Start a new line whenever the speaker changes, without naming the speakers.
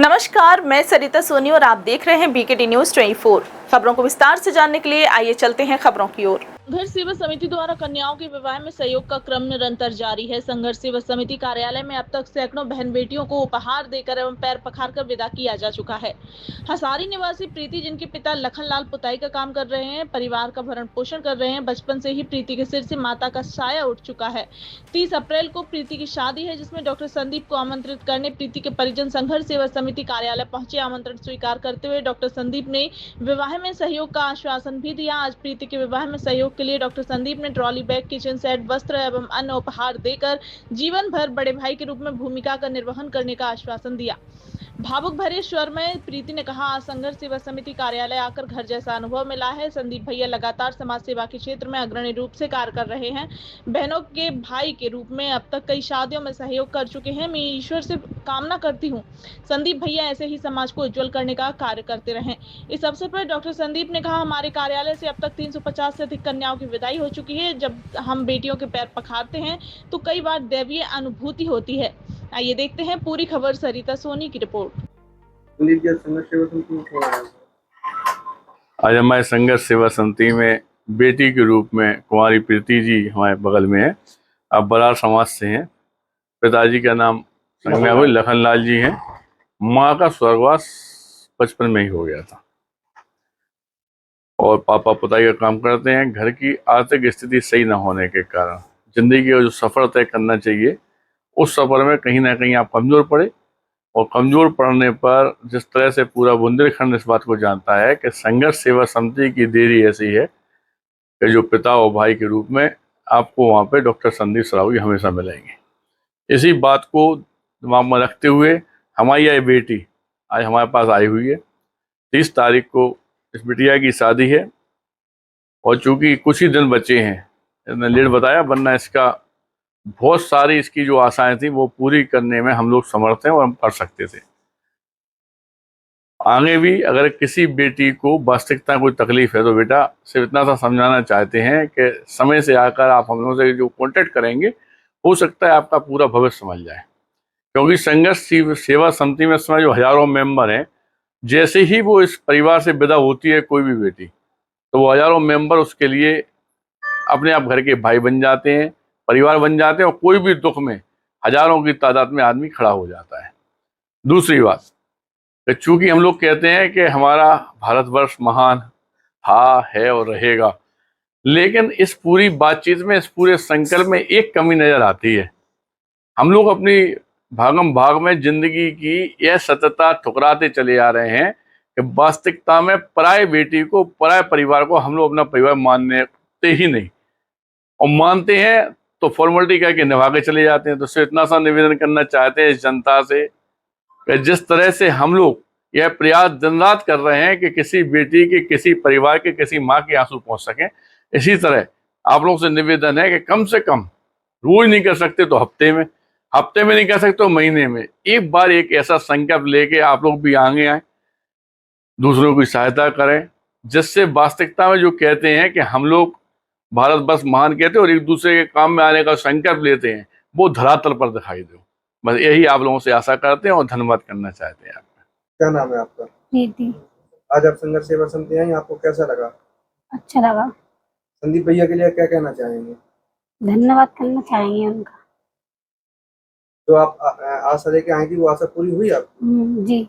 नमस्कार, मैं सरिता सोनी और आप देख रहे हैं बीकेटी न्यूज 24। खबरों को विस्तार से जानने के लिए आइए चलते हैं खबरों की ओर। संघर्ष सेवा समिति द्वारा कन्याओं के विवाह में सहयोग का क्रम निरंतर जारी है। संघर्ष सेवा समिति कार्यालय में अब तक सैकड़ों बहन बेटियों को उपहार देकर एवं पैर पखारकर विदा किया जा चुका है। हसारी निवासी प्रीति, जिनके पिता लखनलाल पुताई का काम कर रहे हैं, परिवार का भरण पोषण कर रहे हैं। बचपन से ही प्रीति के सिर से माता का साया उठ चुका है। 30 अप्रैल को प्रीति की शादी है, जिसमें डॉक्टर संदीप को आमंत्रित करने प्रीति के परिजन संघर्ष सेवा समिति कार्यालय पहुंचे। आमंत्रण स्वीकार करते हुए डॉक्टर संदीप ने विवाह में सहयोग का आश्वासन भी दिया। आज प्रीति के विवाह में सहयोग के लिए डॉक्टर संदीप ने ट्रॉली बैग, किचन सेट, वस्त्र एवं अन्य उपहार देकर जीवन भर बड़े भाई के रूप में भूमिका का निर्वहन करने का आश्वासन दिया। भावुक भरे स्वर में प्रीति ने कहा, आज संघर्ष सेवा समिति कार्यालय आकर घर जैसा अनुभव मिला है। संदीप भैया लगातार समाज सेवा के क्षेत्र में अग्रणी रूप से कार्य कर रहे हैं। बहनों के भाई के रूप में अब तक कई शादियों में सहयोग कर चुके हैं। मैं ईश्वर से कामना करती हूँ संदीप भैया ऐसे ही समाज को उज्जवल करने का कार्य करते रहें। इस अवसर पर डॉक्टर संदीप ने कहा, हमारे कार्यालय से अब तक 350 से अधिक कन्याओं की विदाई हो चुकी है। जब हम बेटियों के पैर पखारते हैं तो कई बार दैवीय अनुभूति होती है। आइए देखते हैं पूरी खबर। सरिता सोनी की रिपोर्ट।
आज हमारे संघर्ष सेवा समिति में बेटी के रूप में कुंवारी प्रीति जी हमारे बगल में है। अब बरार समाज से हैं। पिताजी का नाम लखनलाल जी हैं। माँ का स्वर्गवास बचपन में ही हो गया था और पापा पुताई का काम करते हैं। घर की आर्थिक स्थिति सही न होने के कारण जिंदगी का जो सफर तय करना चाहिए, उस सफर में कहीं ना कहीं आप कमजोर पड़े। और कमजोर पड़ने पर जिस तरह से पूरा बुंदेलखंड इस बात को जानता है कि संघर्ष सेवा समिति की देरी ऐसी है कि जो पिता और भाई के रूप में आपको वहाँ पे डॉक्टर संदीप सरावगी हमेशा मिलेंगे। इसी बात को दिमाग में रखते हुए हमारी यह बेटी आज हमारे पास आई हुई है। 30 तारीख को इस बिटिया की शादी है और चूंकि कुछ ही दिन बचे हैं, इसने लेट बताया, वरना इसका बहुत सारी इसकी जो आशाएं थी वो पूरी करने में हम लोग समर्थ हैं और हम कर सकते थे। आगे भी अगर किसी बेटी को वास्तविकता कोई तकलीफ है तो बेटा सिर्फ इतना सा समझाना चाहते हैं कि समय से आकर आप हम लोगों से जो कॉन्टेक्ट करेंगे, हो सकता है आपका पूरा भविष्य समझ जाए। क्योंकि संघर्ष सेवा समिति में समय जो हजारों मेंबर हैं, जैसे ही वो इस परिवार से विदा होती है कोई भी बेटी, तो वो हजारों मेंबर उसके लिए अपने आप घर के भाई बन जाते हैं, परिवार बन जाते हैं और कोई भी दुख में हजारों की तादाद में आदमी खड़ा हो जाता है। दूसरी बात, चूंकि हम लोग कहते हैं कि हमारा भारतवर्ष महान था, है और रहेगा, लेकिन इस पूरी बातचीत में, इस पूरे संकल्प में एक कमी नजर आती है। हम लोग अपनी भागम भाग में जिंदगी की यह सततता ठुकराते चले आ रहे हैं कि वास्तविकता में पराय बेटी को, पराय परिवार को हम लोग अपना परिवार मानते ही नहीं, और मानते हैं तो फॉर्मेलिटी करके निभा के चले जाते हैं। तो सिर्फ इतना सा निवेदन करना चाहते हैं इस जनता से कि जिस तरह से हम लोग यह प्रयास दिन रात कर रहे हैं कि किसी बेटी के, किसी परिवार के, किसी माँ के आंसू पहुंच सकें, इसी तरह आप लोगों से निवेदन है कि कम से कम रोज नहीं कर सकते तो हफ्ते में नहीं कर सकते तो महीने में एक बार एक ऐसा संकल्प लेके आप लोग भी आगे आए, दूसरों की सहायता करें, जिससे वास्तविकता में जो कहते हैं कि हम लोग भारतवर्ष महान कहते हैं और एक दूसरे के काम में आने का संकल्प लेते हैं, वो धरातल पर दिखाई दो। बस यही आप लोगों से आशा करते हैं और धन्यवाद करना चाहते हैं। आपका
क्या नाम है आपका?
प्रीति।
आज आप संघर्ष सेवा समिति आई, आपको कैसा लगा?
अच्छा लगा।
संदीप भैया के लिए क्या कहना चाहेंगे?
धन्यवाद करना चाहेंगे उनका।
जो आप आशा लेके आई थी, वो आशा पूरी हुई आपकी?
जी।